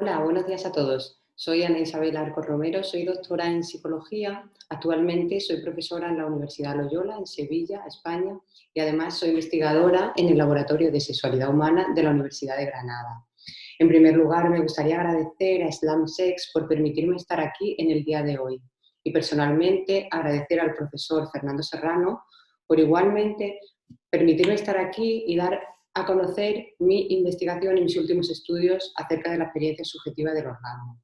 Hola, buenos días a todos. Soy Ana Isabel Arcos Romero, soy doctora en psicología. Actualmente soy profesora en la Universidad Loyola, en Sevilla, España, y además soy investigadora en el Laboratorio de Sexualidad Humana de la Universidad de Granada. En primer lugar, me gustaría agradecer a SlamSex por permitirme estar aquí en el día de hoy. Y personalmente agradecer al profesor Fernando Serrano por igualmente permitirme estar aquí y dar a conocer mi investigación y mis últimos estudios acerca de la experiencia subjetiva del orgasmo.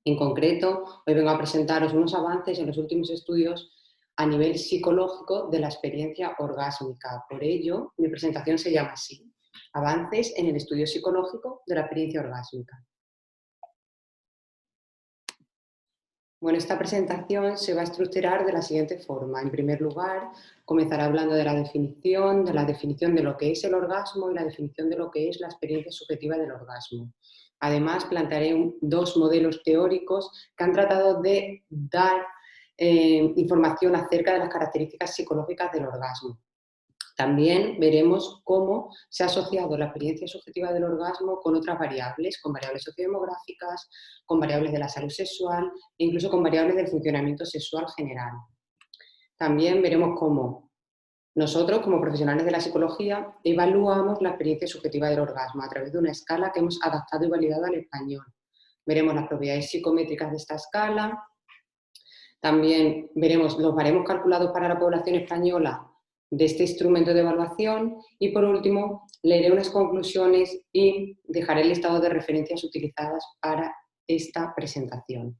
En concreto, hoy vengo a presentaros unos avances en los últimos estudios a nivel psicológico de la experiencia orgásmica. Por ello, mi presentación se llama así: Avances en el estudio psicológico de la experiencia orgásmica. Bueno, esta presentación se va a estructurar de la siguiente forma. En primer lugar, comenzaré hablando de la definición de lo que es el orgasmo y la definición de lo que es la experiencia subjetiva del orgasmo. Además, plantearé dos modelos teóricos que han tratado de dar información acerca de las características psicológicas del orgasmo. También veremos cómo se ha asociado la experiencia subjetiva del orgasmo con otras variables, con variables sociodemográficas, con variables de la salud sexual e incluso con variables del funcionamiento sexual general. También veremos cómo nosotros, como profesionales de la psicología, evaluamos la experiencia subjetiva del orgasmo a través de una escala que hemos adaptado y validado al español. Veremos las propiedades psicométricas de esta escala. También veremos los baremos calculados para la población española de este instrumento de evaluación y, por último, leeré unas conclusiones y dejaré el listado de referencias utilizadas para esta presentación.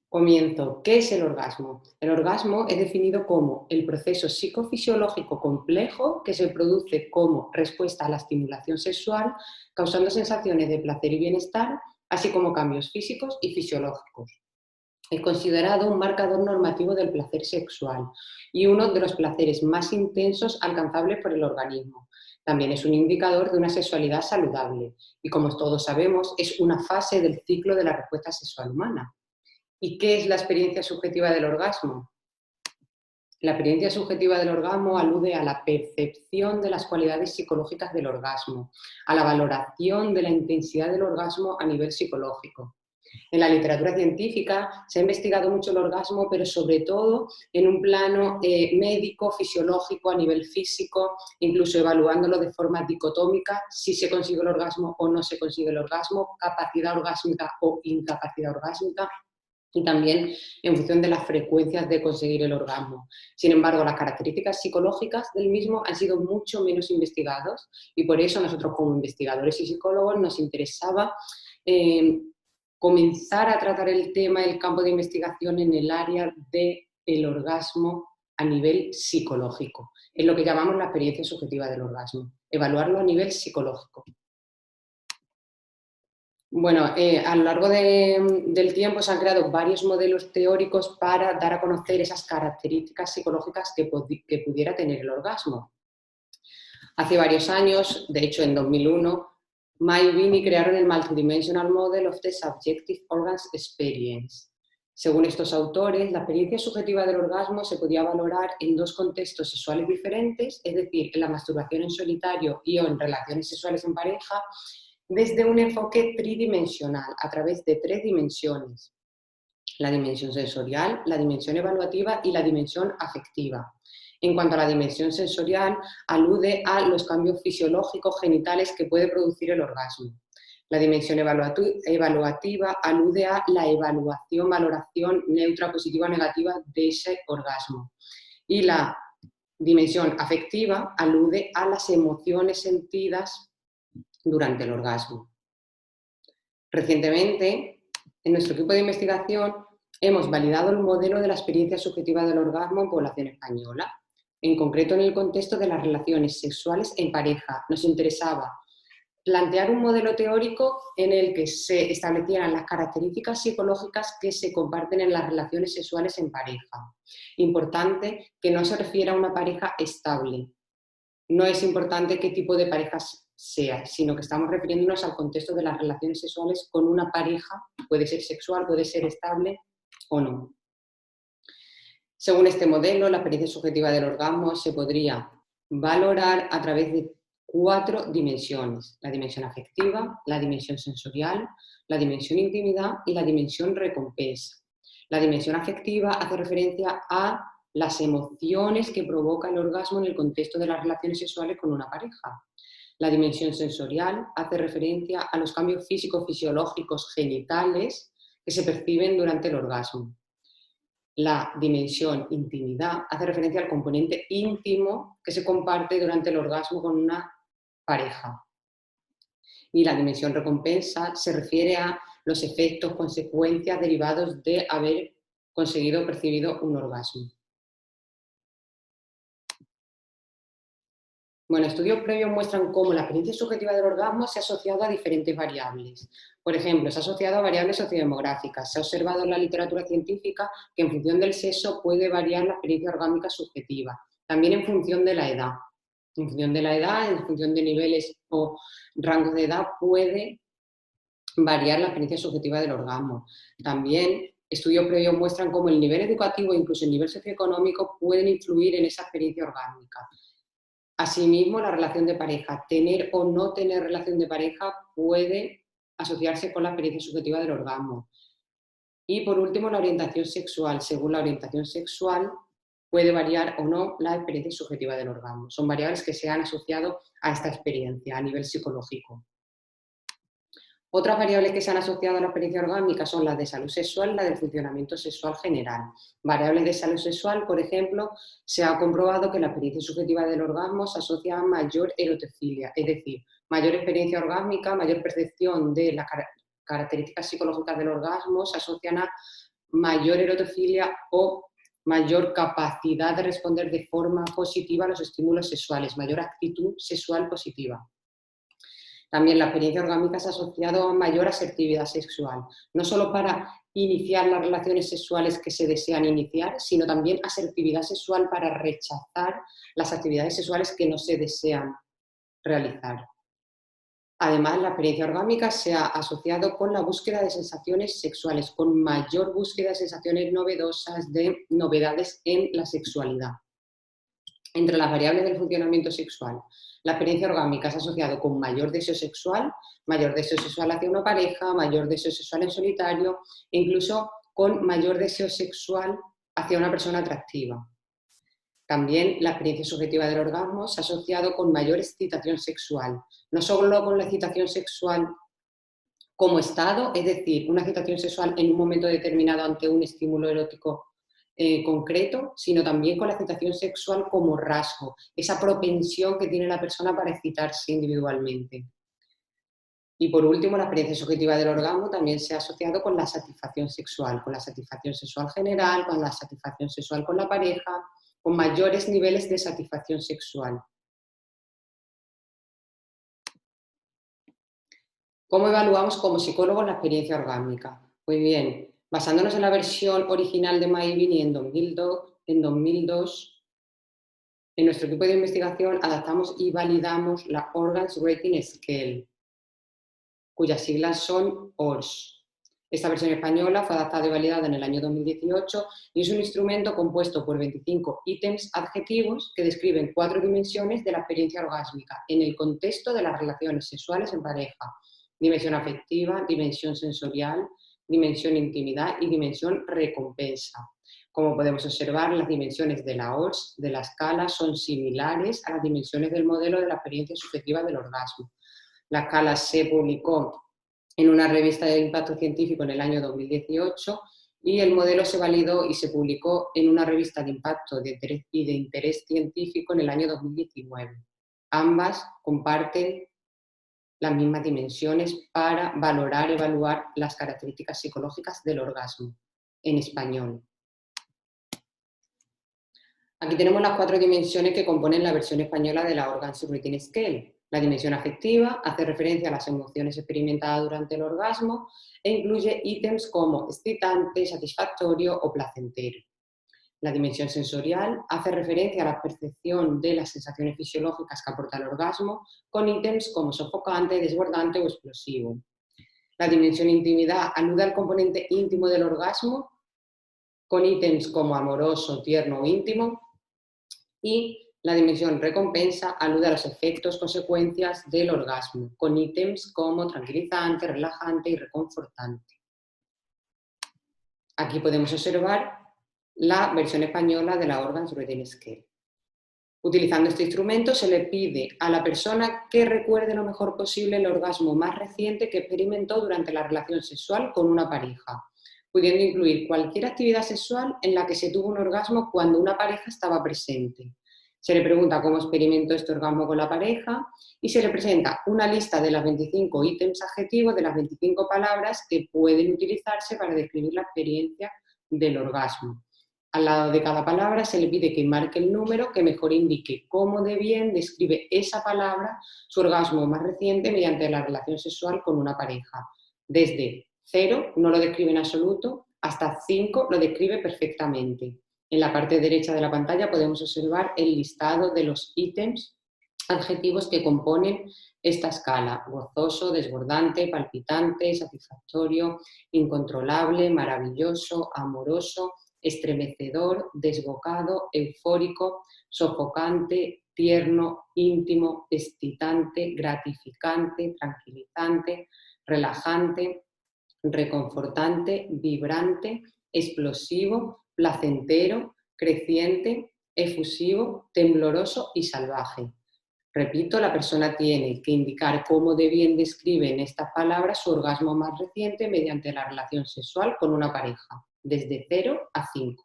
Comienzo. ¿Qué es el orgasmo? El orgasmo es definido como el proceso psicofisiológico complejo que se produce como respuesta a la estimulación sexual, causando sensaciones de placer y bienestar, así como cambios físicos y fisiológicos. Es considerado un marcador normativo del placer sexual y uno de los placeres más intensos alcanzables por el organismo. También es un indicador de una sexualidad saludable y, como todos sabemos, es una fase del ciclo de la respuesta sexual humana. ¿Y qué es la experiencia subjetiva del orgasmo? La experiencia subjetiva del orgasmo alude a la percepción de las cualidades psicológicas del orgasmo, a la valoración de la intensidad del orgasmo a nivel psicológico. En la literatura científica se ha investigado mucho el orgasmo, pero sobre todo en un plano médico, fisiológico, a nivel físico, incluso evaluándolo de forma dicotómica, si se consigue el orgasmo o no se consigue el orgasmo, capacidad orgásmica o incapacidad orgásmica, y también en función de las frecuencias de conseguir el orgasmo. Sin embargo, las características psicológicas del mismo han sido mucho menos investigados y por eso nosotros, como investigadores y psicólogos, nos interesaba comenzar a tratar el tema del campo de investigación en el área del orgasmo a nivel psicológico. Es lo que llamamos la experiencia subjetiva del orgasmo, evaluarlo a nivel psicológico. Bueno, a lo largo del tiempo se han creado varios modelos teóricos para dar a conocer esas características psicológicas que pudiera tener el orgasmo. Hace varios años, de hecho en 2001, May y Bini crearon el Multidimensional Model of the Subjective Organs Experience. Según estos autores, la experiencia subjetiva del orgasmo se podía valorar en dos contextos sexuales diferentes, es decir, en la masturbación en solitario y o en relaciones sexuales en pareja, desde un enfoque tridimensional, a través de tres dimensiones: la dimensión sensorial, la dimensión evaluativa y la dimensión afectiva. En cuanto a la dimensión sensorial, alude a los cambios fisiológicos genitales que puede producir el orgasmo. La dimensión evaluativa alude a la evaluación, valoración neutra, positiva o negativa de ese orgasmo. Y la dimensión afectiva alude a las emociones sentidas durante el orgasmo. Recientemente, en nuestro equipo de investigación, hemos validado el modelo de la experiencia subjetiva del orgasmo en población española, en concreto en el contexto de las relaciones sexuales en pareja. Nos interesaba plantear un modelo teórico en el que se establecieran las características psicológicas que se comparten en las relaciones sexuales en pareja. Importante que no se refiera a una pareja estable. No es importante qué tipo de parejas sea, sino que estamos refiriéndonos al contexto de las relaciones sexuales con una pareja, puede ser sexual, puede ser estable o no. Según este modelo, la experiencia subjetiva del orgasmo se podría valorar a través de 4 dimensiones: la dimensión afectiva, la dimensión sensorial, la dimensión intimidad y la dimensión recompensa. La dimensión afectiva hace referencia a las emociones que provoca el orgasmo en el contexto de las relaciones sexuales con una pareja. La dimensión sensorial hace referencia a los cambios físico-fisiológicos genitales que se perciben durante el orgasmo. La dimensión intimidad hace referencia al componente íntimo que se comparte durante el orgasmo con una pareja. Y la dimensión recompensa se refiere a los efectos, consecuencias derivados de haber conseguido o percibido un orgasmo. Bueno, estudios previos muestran cómo la experiencia subjetiva del orgasmo se ha asociado a diferentes variables. Por ejemplo, se ha asociado a variables sociodemográficas. Se ha observado en la literatura científica que en función del sexo puede variar la experiencia orgásmica subjetiva. También en función de la edad. En función de la edad, en función de niveles o rangos de edad, puede variar la experiencia subjetiva del orgasmo. También estudios previos muestran cómo el nivel educativo e incluso el nivel socioeconómico pueden influir en esa experiencia orgásmica. Asimismo, la relación de pareja, tener o no tener relación de pareja puede asociarse con la experiencia subjetiva del orgasmo. Y por último, la orientación sexual. Según la orientación sexual, puede variar o no la experiencia subjetiva del orgasmo. Son variables que se han asociado a esta experiencia a nivel psicológico. Otras variables que se han asociado a la experiencia orgásmica son las de salud sexual y la del funcionamiento sexual general. Variables de salud sexual, por ejemplo, se ha comprobado que la experiencia subjetiva del orgasmo se asocia a mayor erotofilia, es decir, mayor experiencia orgásmica, mayor percepción de las características psicológicas del orgasmo, se asocian a mayor erotofilia o mayor capacidad de responder de forma positiva a los estímulos sexuales, mayor actitud sexual positiva. También la experiencia orgásmica se ha asociado a mayor asertividad sexual, no solo para iniciar las relaciones sexuales que se desean iniciar, sino también asertividad sexual para rechazar las actividades sexuales que no se desean realizar. Además, la experiencia orgásmica se ha asociado con la búsqueda de sensaciones sexuales, con mayor búsqueda de sensaciones novedosas, de novedades en la sexualidad. Entre las variables del funcionamiento sexual, la experiencia orgásmica se ha asociado con mayor deseo sexual hacia una pareja, mayor deseo sexual en solitario e incluso con mayor deseo sexual hacia una persona atractiva. También la experiencia subjetiva del orgasmo se ha asociado con mayor excitación sexual, no solo con la excitación sexual como estado, es decir, una excitación sexual en un momento determinado ante un estímulo erótico concreto, sino también con la excitación sexual como rasgo, esa propensión que tiene la persona para excitarse individualmente. Y por último, la experiencia subjetiva del orgasmo también se ha asociado con la satisfacción sexual general, con la satisfacción sexual con la pareja, con mayores niveles de satisfacción sexual. ¿Cómo evaluamos como psicólogos la experiencia orgásmica? Pues bien, basándonos en la versión original de Maybin en 2002, en nuestro equipo de investigación adaptamos y validamos la Organs Rating Scale, cuyas siglas son ORS. Esta versión española fue adaptada y validada en el año 2018 y es un instrumento compuesto por 25 ítems adjetivos que describen 4 dimensiones de la experiencia orgásmica en el contexto de las relaciones sexuales en pareja: dimensión afectiva, dimensión sensorial, dimensión intimidad y dimensión recompensa. Como podemos observar, las dimensiones de la ORS de la escala son similares a las dimensiones del modelo de la experiencia subjetiva del orgasmo. La escala se publicó en una revista de impacto científico en el año 2018 y el modelo se validó y se publicó en una revista de impacto y de interés científico en el año 2019. Ambas comparten las mismas dimensiones para valorar y evaluar las características psicológicas del orgasmo, en español. Aquí tenemos las 4 dimensiones que componen la versión española de la Organs Rating Scale. La dimensión afectiva hace referencia a las emociones experimentadas durante el orgasmo e incluye ítems como excitante, satisfactorio o placentero. La dimensión sensorial hace referencia a la percepción de las sensaciones fisiológicas que aporta el orgasmo, con ítems como sofocante, desbordante o explosivo. La dimensión intimidad alude al componente íntimo del orgasmo, con ítems como amoroso, tierno o íntimo. Y La dimensión recompensa alude a los efectos, consecuencias del orgasmo, con ítems como tranquilizante, relajante y reconfortante. Aquí podemos observar la versión española de la Orgasm Reading Scale. Utilizando este instrumento se le pide a la persona que recuerde lo mejor posible el orgasmo más reciente que experimentó durante la relación sexual con una pareja, pudiendo incluir cualquier actividad sexual en la que se tuvo un orgasmo cuando una pareja estaba presente. Se le pregunta cómo experimentó este orgasmo con la pareja y se le presenta una lista de los 25 ítems adjetivos, de las 25 palabras que pueden utilizarse para describir la experiencia del orgasmo. Al lado de cada palabra se le pide que marque el número que mejor indique cómo de bien describe esa palabra su orgasmo más reciente mediante la relación sexual con una pareja. Desde 0 no lo describe en absoluto, hasta 5 lo describe perfectamente. En la parte derecha de la pantalla podemos observar el listado de los ítems adjetivos que componen esta escala: gozoso, desbordante, palpitante, satisfactorio, incontrolable, maravilloso, amoroso, estremecedor, desbocado, eufórico, sofocante, tierno, íntimo, excitante, gratificante, tranquilizante, relajante, reconfortante, vibrante, explosivo, placentero, creciente, efusivo, tembloroso y salvaje. Repito, la persona tiene que indicar cómo de bien describe en estas palabras su orgasmo más reciente mediante la relación sexual con una pareja, desde 0 a 5.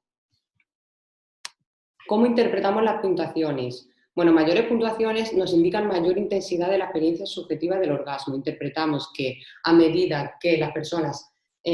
¿Cómo interpretamos las puntuaciones? Bueno, mayores puntuaciones nos indican mayor intensidad de la experiencia subjetiva del orgasmo. Interpretamos que a medida que las personas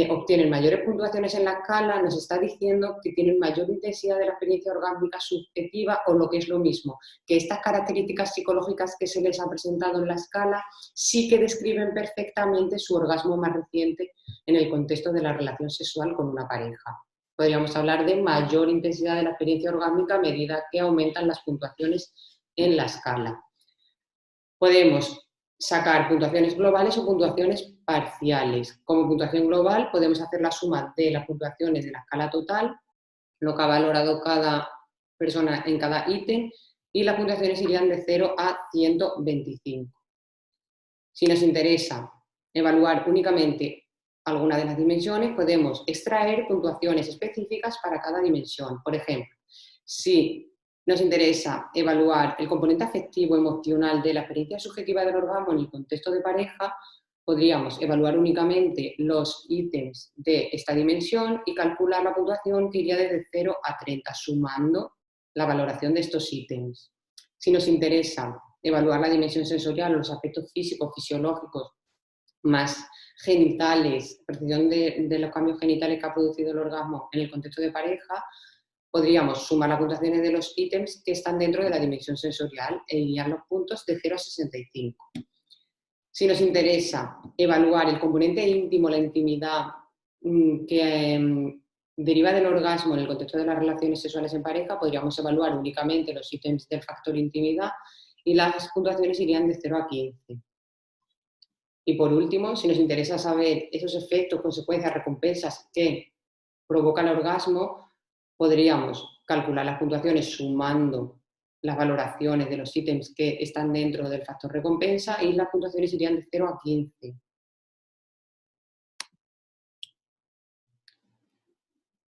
obtienen mayores puntuaciones en la escala, nos está diciendo que tienen mayor intensidad de la experiencia orgásmica subjetiva, o lo que es lo mismo, que estas características psicológicas que se les ha presentado en la escala sí que describen perfectamente su orgasmo más reciente en el contexto de la relación sexual con una pareja. Podríamos hablar de mayor intensidad de la experiencia orgásmica a medida que aumentan las puntuaciones en la escala. Podemos sacar puntuaciones globales o puntuaciones parciales. Como puntuación global podemos hacer la suma de las puntuaciones de la escala total, lo que ha valorado cada persona en cada ítem, y las puntuaciones irían de 0 a 125. Si nos interesa evaluar únicamente alguna de las dimensiones, podemos extraer puntuaciones específicas para cada dimensión. Por ejemplo, si nos interesa evaluar el componente afectivo emocional de la experiencia subjetiva del orgasmo en el contexto de pareja, podríamos evaluar únicamente los ítems de esta dimensión y calcular la puntuación que iría desde 0 a 30, sumando la valoración de estos ítems. Si nos interesa evaluar la dimensión sensorial o los aspectos físicos, fisiológicos, más genitales, percepción de los cambios genitales que ha producido el orgasmo en el contexto de pareja, podríamos sumar las puntuaciones de los ítems que están dentro de la dimensión sensorial e irían los puntos de 0 a 65. Si nos interesa evaluar el componente íntimo, la intimidad que deriva del orgasmo en el contexto de las relaciones sexuales en pareja, podríamos evaluar únicamente los ítems del factor intimidad y las puntuaciones irían de 0 a 15. Y por último, si nos interesa saber esos efectos, consecuencias, recompensas que provoca el orgasmo, podríamos calcular las puntuaciones sumando las valoraciones de los ítems que están dentro del factor recompensa, y las puntuaciones irían de 0 a 15.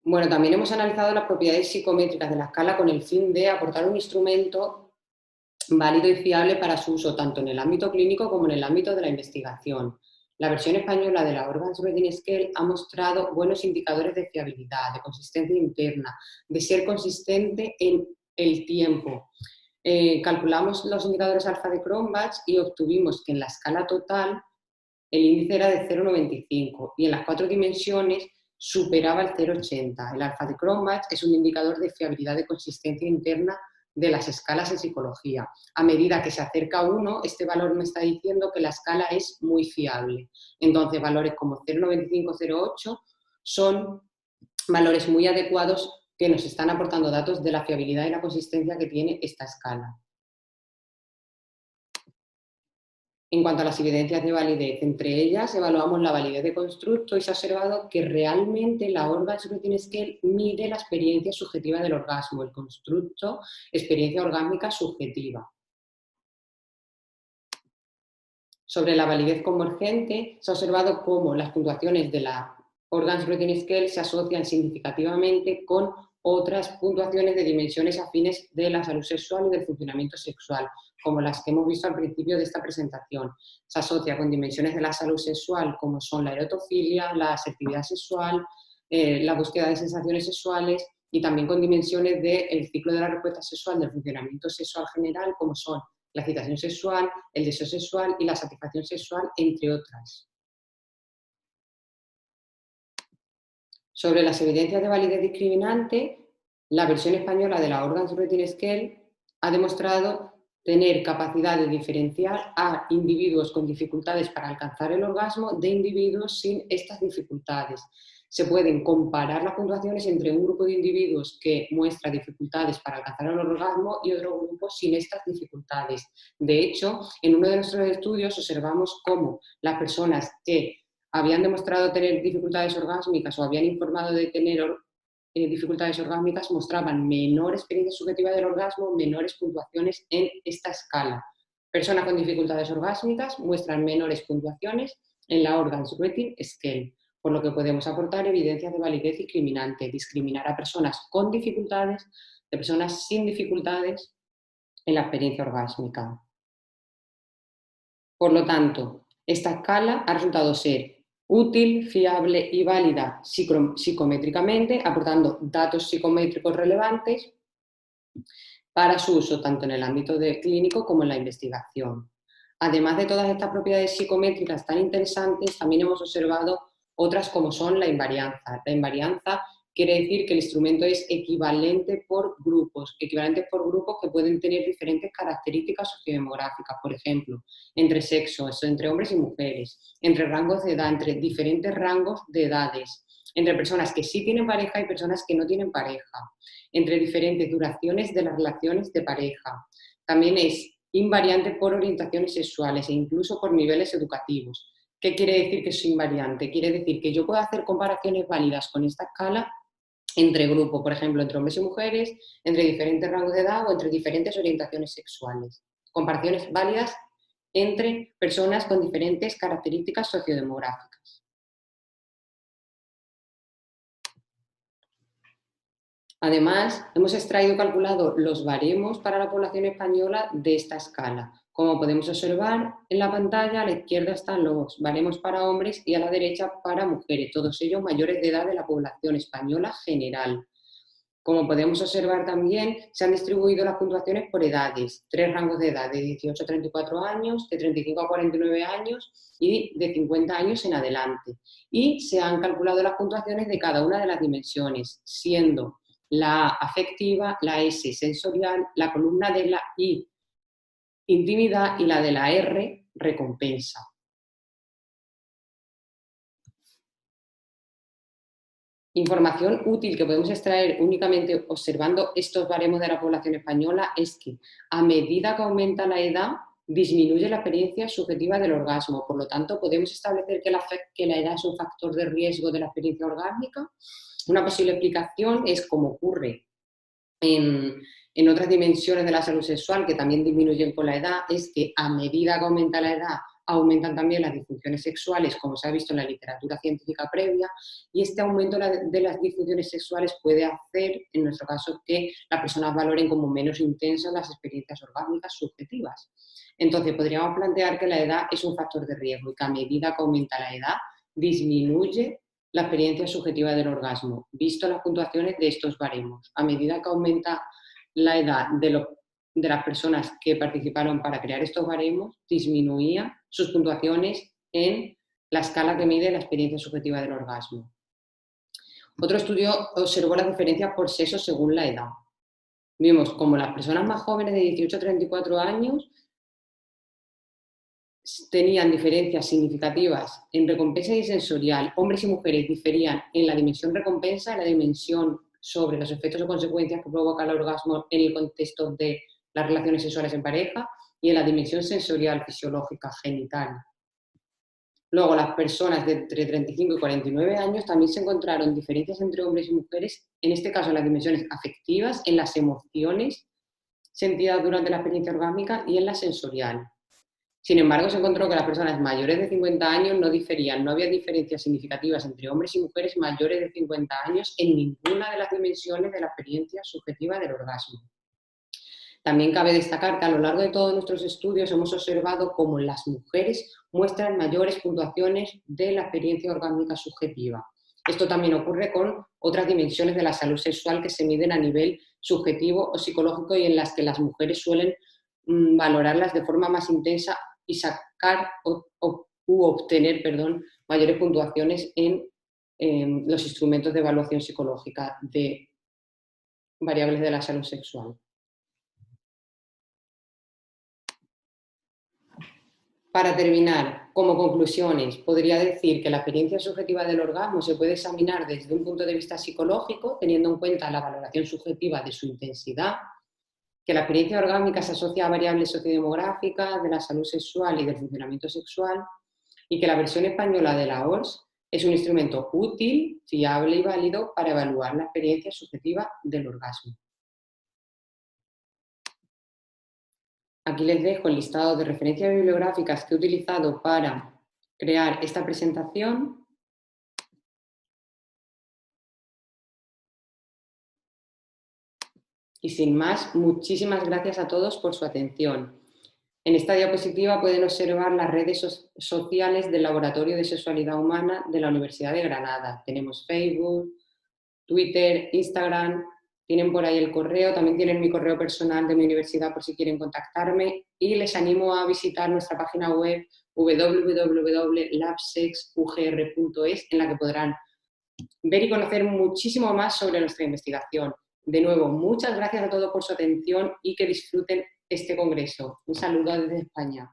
Bueno, también hemos analizado las propiedades psicométricas de la escala con el fin de aportar un instrumento válido y fiable para su uso tanto en el ámbito clínico como en el ámbito de la investigación. La versión española de la Orgasm Reading Scale ha mostrado buenos indicadores de fiabilidad, de consistencia interna, de ser consistente en el tiempo. Calculamos los indicadores alfa de Cronbach y obtuvimos que en la escala total el índice era de 0,95 y en las 4 dimensiones superaba el 0,80. El alfa de Cronbach es un indicador de fiabilidad de consistencia interna de las escalas en psicología. A medida que se acerca a 1, este valor me está diciendo que la escala es muy fiable. Entonces, valores como 0,95, 0,8 son valores muy adecuados que nos están aportando datos de la fiabilidad y la consistencia que tiene esta escala. En cuanto a las evidencias de validez, entre ellas evaluamos la validez de constructo y se ha observado que realmente la Orgasm Routine Scale mide la experiencia subjetiva del orgasmo, el constructo, experiencia orgásmica subjetiva. Sobre la validez convergente, se ha observado cómo las puntuaciones de la Orgasm Routine Scale se asocian significativamente con otras puntuaciones de dimensiones afines de la salud sexual y del funcionamiento sexual, como las que hemos visto al principio de esta presentación. Se asocia con dimensiones de la salud sexual, como son la erotofilia, la asertividad sexual, la búsqueda de sensaciones sexuales, y también con dimensiones del ciclo de la respuesta sexual, del funcionamiento sexual general, como son la excitación sexual, el deseo sexual y la satisfacción sexual, entre otras. Sobre las evidencias de validez discriminante, la versión española de la Orgasm Routine Scale ha demostrado tener capacidad de diferenciar a individuos con dificultades para alcanzar el orgasmo de individuos sin estas dificultades. Se pueden comparar las puntuaciones entre un grupo de individuos que muestra dificultades para alcanzar el orgasmo y otro grupo sin estas dificultades. De hecho, en uno de nuestros estudios observamos cómo las personas que habían demostrado tener dificultades orgásmicas o habían informado de tener dificultades orgásmicas mostraban menor experiencia subjetiva del orgasmo, menores puntuaciones en esta escala. Personas con dificultades orgásmicas muestran menores puntuaciones en la Orgasm Routine Scale, por lo que podemos aportar evidencias de validez discriminante, discriminar a personas con dificultades de personas sin dificultades en la experiencia orgásmica. Por lo tanto, esta escala ha resultado ser útil, fiable y válida psicométricamente, aportando datos psicométricos relevantes para su uso tanto en el ámbito clínico como en la investigación. Además de todas estas propiedades psicométricas tan interesantes, también hemos observado otras como son la invarianza. La invarianza quiere decir que el instrumento es equivalentes por grupos que pueden tener diferentes características sociodemográficas, por ejemplo, entre sexos, entre hombres y mujeres, entre rangos de edad, entre diferentes rangos de edades, entre personas que sí tienen pareja y personas que no tienen pareja, entre diferentes duraciones de las relaciones de pareja. También es invariante por orientaciones sexuales e incluso por niveles educativos. ¿Qué quiere decir que es invariante? Quiere decir que yo puedo hacer comparaciones válidas con esta escala entre grupos, por ejemplo, entre hombres y mujeres, entre diferentes rangos de edad o entre diferentes orientaciones sexuales. Comparaciones válidas entre personas con diferentes características sociodemográficas. Además, hemos extraído y calculado los baremos para la población española de esta escala. Como podemos observar en la pantalla, a la izquierda están los baremos para hombres y a la derecha para mujeres, todos ellos mayores de edad de la población española general. Como podemos observar también, se han distribuido las puntuaciones por edades, 3 rangos de edad, de 18 a 34 años, de 35 a 49 años y de 50 años en adelante. Y se han calculado las puntuaciones de cada una de las dimensiones, siendo la A afectiva, la S sensorial, la columna de la I intimidad y la de la R recompensa. Información útil que podemos extraer únicamente observando estos baremos de la población española es que a medida que aumenta la edad, disminuye la experiencia subjetiva del orgasmo. Por lo tanto, podemos establecer que la edad es un factor de riesgo de la experiencia orgásmica. Una posible explicación es como ocurre en otras dimensiones de la salud sexual que también disminuyen con la edad, es que a medida que aumenta la edad, aumentan también las disfunciones sexuales, como se ha visto en la literatura científica previa, y este aumento de las disfunciones sexuales puede hacer, en nuestro caso, que las personas valoren como menos intensas las experiencias orgásmicas subjetivas. Entonces, podríamos plantear que la edad es un factor de riesgo y que a medida que aumenta la edad, disminuye la experiencia subjetiva del orgasmo, visto las puntuaciones de estos baremos. A medida que aumenta la edad de las personas que participaron para crear estos baremos, disminuía sus puntuaciones en la escala que mide la experiencia subjetiva del orgasmo. Otro estudio observó las diferencias por sexo según la edad. Vimos como las personas más jóvenes de 18 a 34 años tenían diferencias significativas en recompensa y sensorial. Hombres y mujeres diferían en la dimensión recompensa, en la dimensión sobre los efectos o consecuencias que provoca el orgasmo en el contexto de las relaciones sexuales en pareja, y en la dimensión sensorial fisiológica genital. Luego, las personas de entre 35 y 49 años también se encontraron diferencias entre hombres y mujeres, en este caso en las dimensiones afectivas, en las emociones sentidas durante la experiencia orgásmica y en la sensorial. Sin embargo, se encontró que las personas mayores de 50 años no diferían, no había diferencias significativas entre hombres y mujeres mayores de 50 años en ninguna de las dimensiones de la experiencia subjetiva del orgasmo. También cabe destacar que a lo largo de todos nuestros estudios hemos observado cómo las mujeres muestran mayores puntuaciones de la experiencia orgásmica subjetiva. Esto también ocurre con otras dimensiones de la salud sexual que se miden a nivel subjetivo o psicológico y en las que las mujeres suelen valorarlas de forma más intensa y sacar u obtener mayores puntuaciones en los instrumentos de evaluación psicológica de variables de la salud sexual. Para terminar, como conclusiones, podría decir que la experiencia subjetiva del orgasmo se puede examinar desde un punto de vista psicológico, teniendo en cuenta la valoración subjetiva de su intensidad, que la experiencia orgásmica se asocia a variables sociodemográficas, de la salud sexual y del funcionamiento sexual, y que la versión española de la ORS es un instrumento útil, fiable y válido para evaluar la experiencia subjetiva del orgasmo. Aquí les dejo el listado de referencias bibliográficas que he utilizado para crear esta presentación. Y sin más, muchísimas gracias a todos por su atención. En esta diapositiva pueden observar las redes sociales del Laboratorio de Sexualidad Humana de la Universidad de Granada. Tenemos Facebook, Twitter, Instagram, tienen por ahí el correo, también tienen mi correo personal de mi universidad por si quieren contactarme y les animo a visitar nuestra página web www.labsexugr.es en la que podrán ver y conocer muchísimo más sobre nuestra investigación. De nuevo, muchas gracias a todos por su atención y que disfruten este congreso. Un saludo desde España.